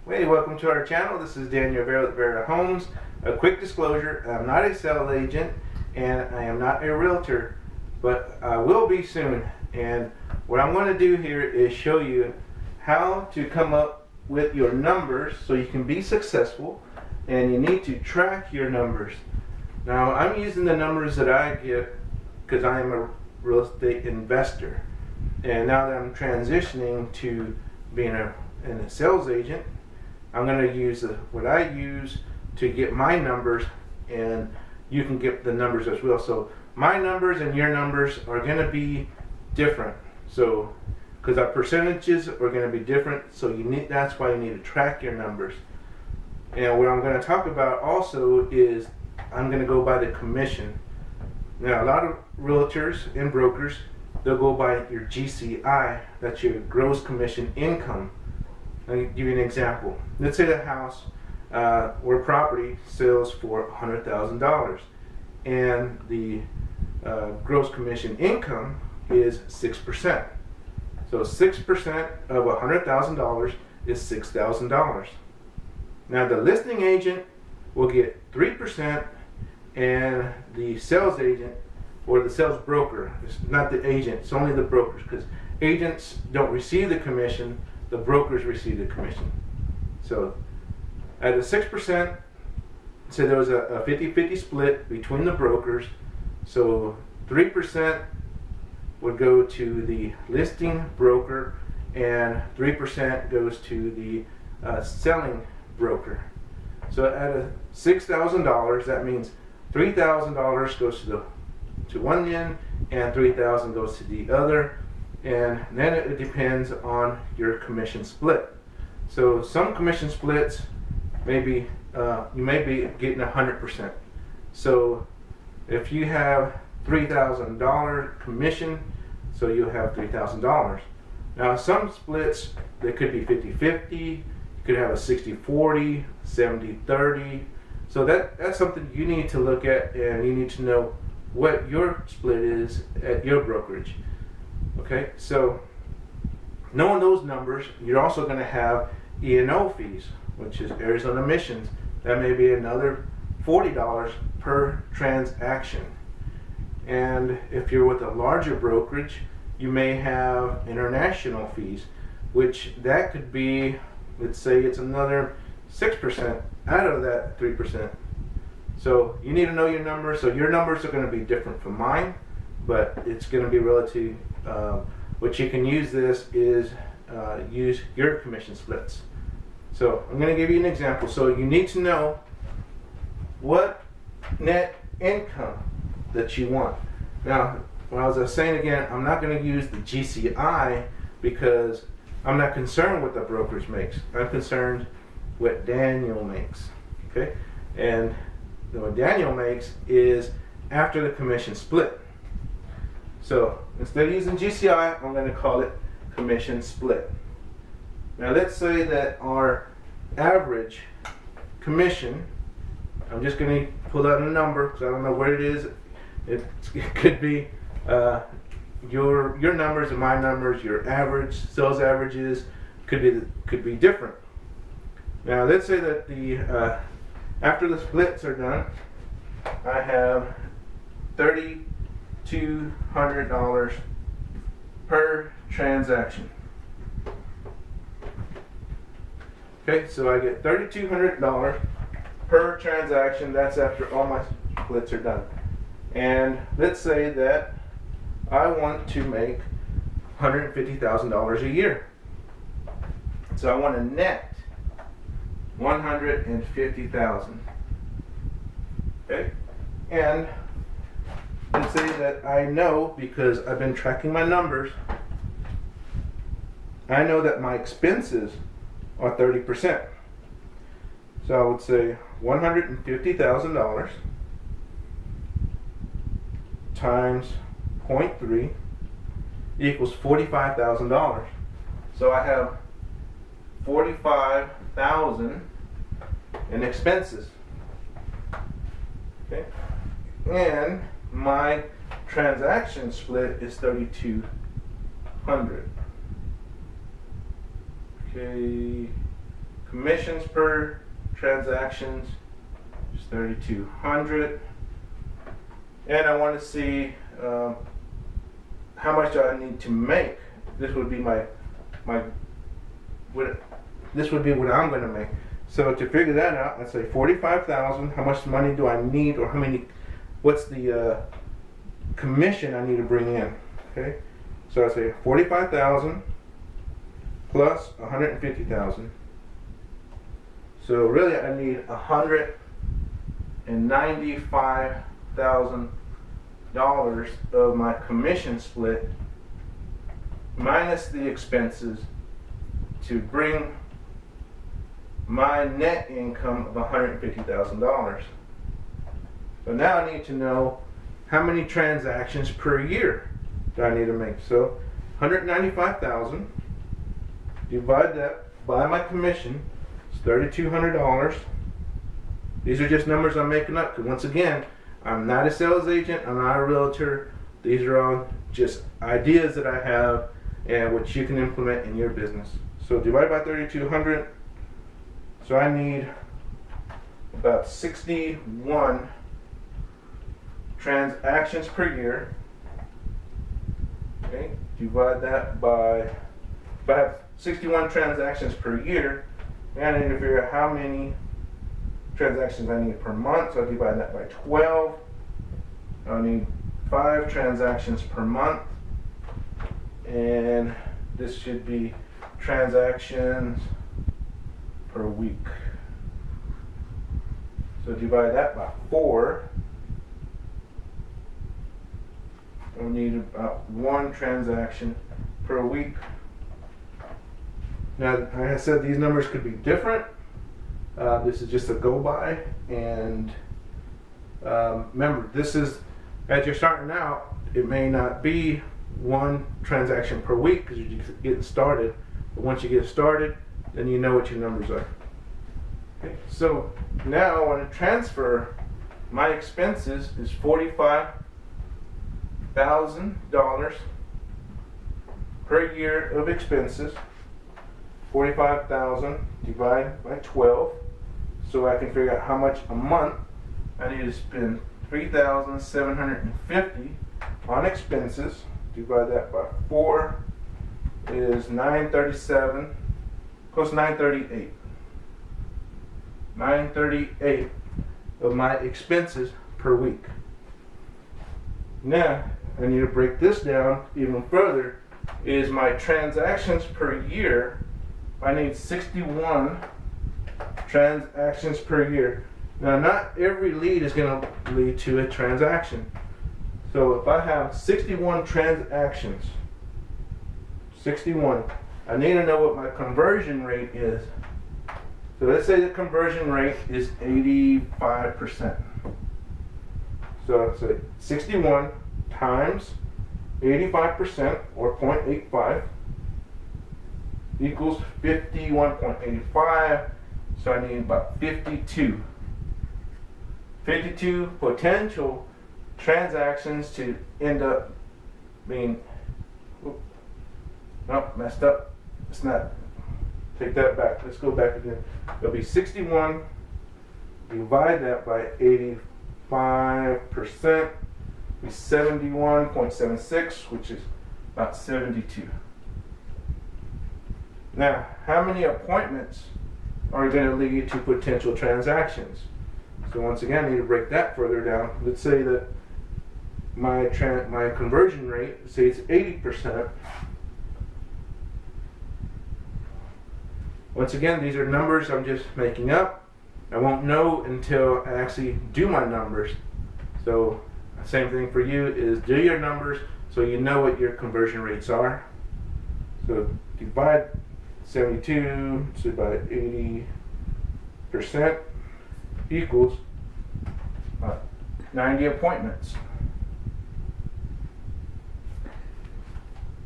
Hey, welcome to our channel. This is Daniel Vera with Vera Homes. A quick disclosure, I'm not a sales agent and I am not a realtor, but I will be soon. And what I'm going to do here is show you how to come up with your numbers so you can be successful, and you need to track your numbers. Now, I'm using the numbers that I get because I am a real estate investor. And now that I'm transitioning to being a sales agent, I'm going to use what I use to get my numbers, and you can get the numbers as well. So my numbers and your numbers are going to be different. So because our percentages are going to be different, so that's why you need to track your numbers. And what I'm going to talk about also is I'm going to go by the commission. Now, a lot of realtors and brokers, they'll go by your GCI, that's your gross commission income. Let me give you an example. Let's say the house or property sells for $100,000 and the gross commission income is 6%. So 6% of $100,000 is $6,000. Now the listing agent will get 3%, and the sales agent or the sales broker, it's not the agent, it's only the brokers, because agents don't receive the commission, the brokers receive the commission. So at a 6%, say there was a 50-50 split between the brokers, so 3% would go to the listing broker and 3% goes to the selling broker. So at a $6,000, that means $3,000 goes to one end and $3,000 goes to the other, and then it depends on your commission split. So some commission splits maybe you may be getting 100%. So if you have $3,000 commission, so you'll have $3,000. Now some splits, they could be 50-50, you could have a 60-40, 70-30. So that's something you need to look at, and you need to know what your split is at your brokerage. Okay, so knowing those numbers, you're also going to have E&O fees, which is Arizona Emissions. That may be another $40 per transaction. And if you're with a larger brokerage, you may have international fees, which that could be, let's say it's another 6% out of that 3%. So you need to know your numbers. So your numbers are going to be different from mine, but it's going to be relative. What you can use this is use your commission splits. So I'm going to give you an example. So you need to know what net income that you want. Now, as I was saying again, I'm not going to use the GCI because I'm not concerned what the brokerage makes. I'm concerned what Daniel makes. Okay, and what Daniel makes is after the commission split. So instead of using GCI, I'm going to call it commission split. Now let's say that our average commission, I'm just going to pull out a number because I don't know where it is. It could be your numbers and my numbers. Your average sales averages could be different. Now let's say that the after the splits are done, I have $3,200 per transaction. Okay, so I get $3,200 per transaction. That's after all my splits are done. And let's say that I want to make $150,000 a year. So I want to net $150,000. Okay, and let's say that I know, because I've been tracking my numbers, I know that my expenses are 30%. So I would say $150,000 times 0.3 equals $45,000. So I have $45,000 in expenses. Okay, and my transaction split is 3,200. Okay, commissions per transactions is 3,200, and I want to see how much do I need to make. This would be this would be what I'm going to make. So to figure that out, let's say 45,000. How much money do I need, or what's the commission I need to bring in? Okay, so I say 45,000 plus 150,000. So really, I need $195,000 of my commission split minus the expenses to bring my net income of $150,000. So now I need to know how many transactions per year do I need to make. So 195,000, divide that by my commission, it's $3,200. These are just numbers I'm making up, because once again, I'm not a sales agent, I'm not a realtor. These are all just ideas that I have and which you can implement in your business. So divide by 3,200. So I need about 61 transactions per year. Okay, divide that by, if I have 61 transactions per year, and I need to figure out how many transactions I need per month. So I divide that by 12. I need 5 transactions per month, and this should be transactions per week. So divide that by 4. We need about 1 transaction per week. Now, like I said, these numbers could be different. This is just a go by, and remember, this is, as you're starting out, it may not be 1 transaction per week because you're just getting started. But once you get started, then you know what your numbers are. Okay, so now I want to transfer my expenses is $45,000 per year of expenses. 45,000 divided by 12, so I can figure out how much a month I need to spend. 3,750 on expenses. Divide that by 4 is 937 plus 938. 938 of my expenses per week. Now I need to break this down even further. Is my transactions per year. I need 61 transactions per year. Now, not every lead is going to lead to a transaction. So if I have 61 transactions, 61, I need to know what my conversion rate is. So let's say the conversion rate is 85%. So I'd say 61 times 85%, or 0.85, equals 51.85. So I need about 52 potential transactions to end up being, messed up. It's not. Take that back. Let's go back again. It'll be 61. Divide that by 85%. Be 71.76, which is about 72. Now, how many appointments are going to lead to potential transactions? So once again, I need to break that further down. Let's say that my conversion rate, say it's 80%. Once again, these are numbers I'm just making up. I won't know until I actually do my numbers. So same thing for you is do your numbers so you know what your conversion rates are. So divide 72 by 80% equals 90 appointments.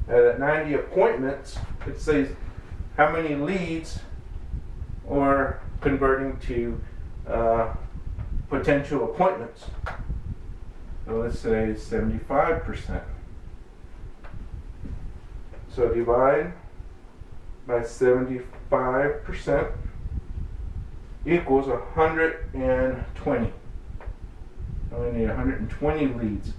Now at 90 appointments, it says how many leads are converting to potential appointments. So let's say 75%. So divide by 75%. equals 120. I only need 120 leads.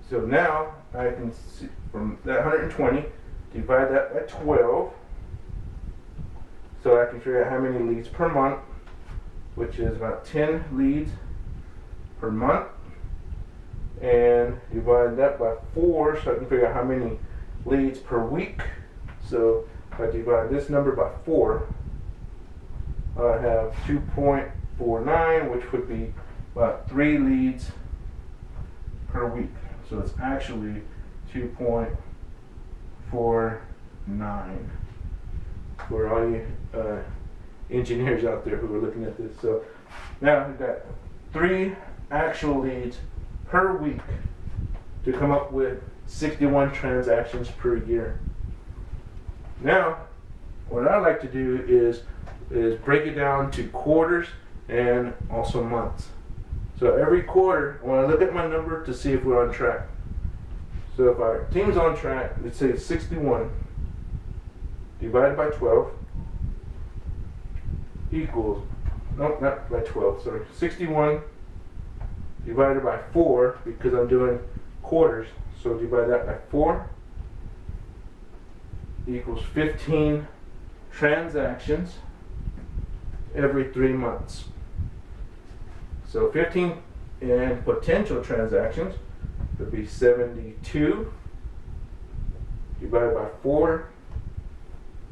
So now I can see from that 120, divide that by 12. So I can figure out how many leads per month, which is about 10 leads per month. And divide that by 4, so I can figure out how many leads per week. So if I divide this number by 4, I have 2.49, which would be about 3 leads per week. So it's actually 2.49 for all you engineers out there who are looking at this. So now we've got 3 actual leads per week to come up with 61 transactions per year. Now, what I like to do is break it down to quarters and also months. So every quarter, I want to look at my number to see if we're on track. So if our team's on track, let's say it's 61 divided by 12 equals, no, not by 12, sorry, 61 divided by 4, because I'm doing quarters, so divide that by 4 equals 15 transactions every 3 months. So 15 and potential transactions would be 72 divided by 4,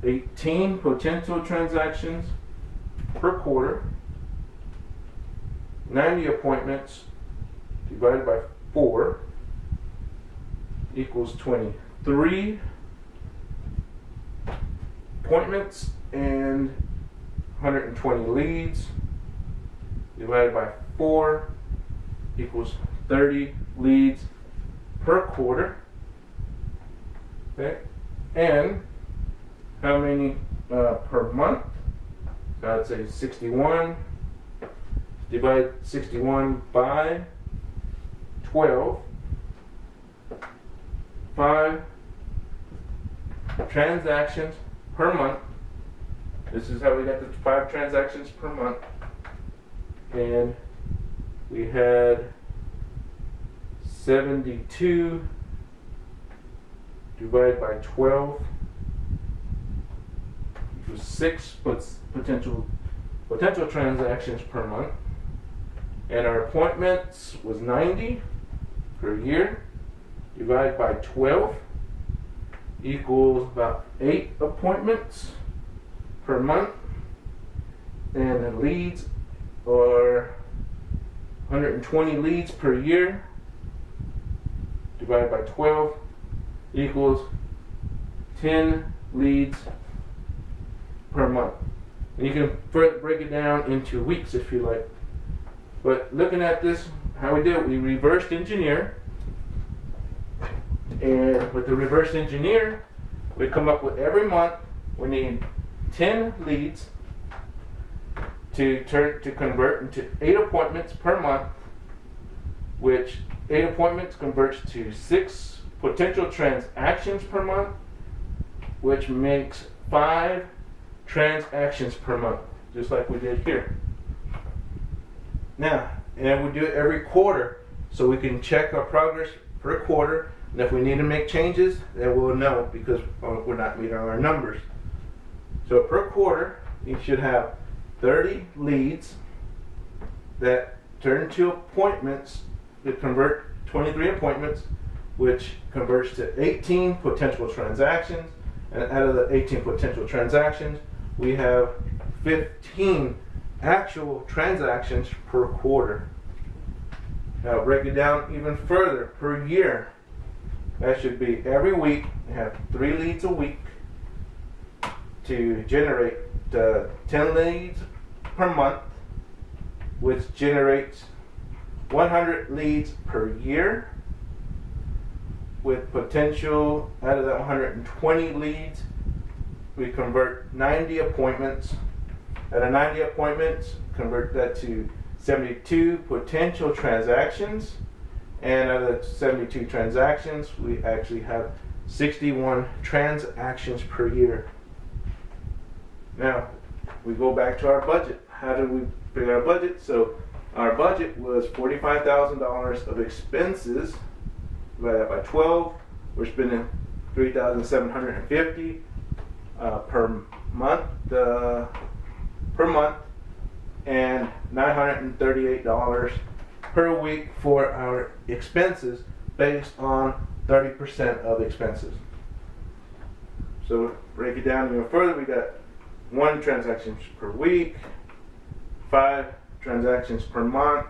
18 potential transactions per quarter, 90 appointments divided by 4 equals 23 appointments and 120 leads divided by 4 equals 30 leads per quarter. Okay, and how many per month? So I'd say 61. Divide 61 by 12. 5 transactions per month. This is how we got the 5 transactions per month. And we had 72 divided by 12 equals 6 potential transactions per month. And our appointments was 90 per year, divided by 12 equals about 8 appointments per month. And the leads are 120 leads per year, divided by 12 equals 10 leads per month. And you can break it down into weeks if you like. But looking at this, how we did it, we reversed engineer. And with the reverse engineer, we come up with every month we need 10 leads to convert into 8 appointments per month, which 8 appointments converts to 6 potential transactions per month, which makes 5 transactions per month, just like we did here. Now, and we do it every quarter, so we can check our progress per quarter, and if we need to make changes, then we'll know because we're not meeting our numbers. So per quarter, you should have 30 leads that turn to appointments that convert 23 appointments, which converts to 18 potential transactions. And out of the 18 potential transactions, we have 15 actual transactions per quarter. Now break it down even further per year. That should be every week, you have 3 leads a week to generate 10 leads per month, which generates 100 leads per year, with potential out of that 120 leads, we convert 90 appointments. Out of 90 appointments, convert that to 72 potential transactions. And out of the 72 transactions, we actually have 61 transactions per year. Now, we go back to our budget. How do we figure our budget? So our budget was $45,000 of expenses. Divide that by 12. We're spending $3,750 per month, and $938 per week for our expenses, based on 30% of expenses. So break it down even further. We got 1 transaction per week, 5 transactions per month,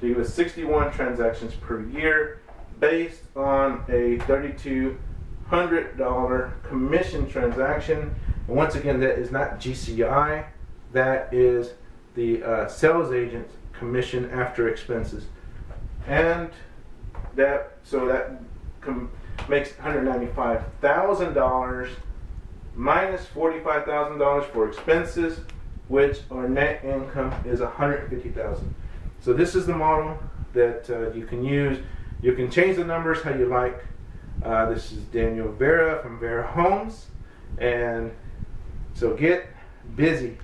to give us 61 transactions per year, based on a $3,200 commission transaction. And once again, that is not GCI, that is the sales agent's commission after expenses. And that makes $195,000 minus $45,000 for expenses, which our net income is $150,000. So this is the model that you can use. You can change the numbers how you like. This is Daniel Vera from Vera Homes, and so get busy.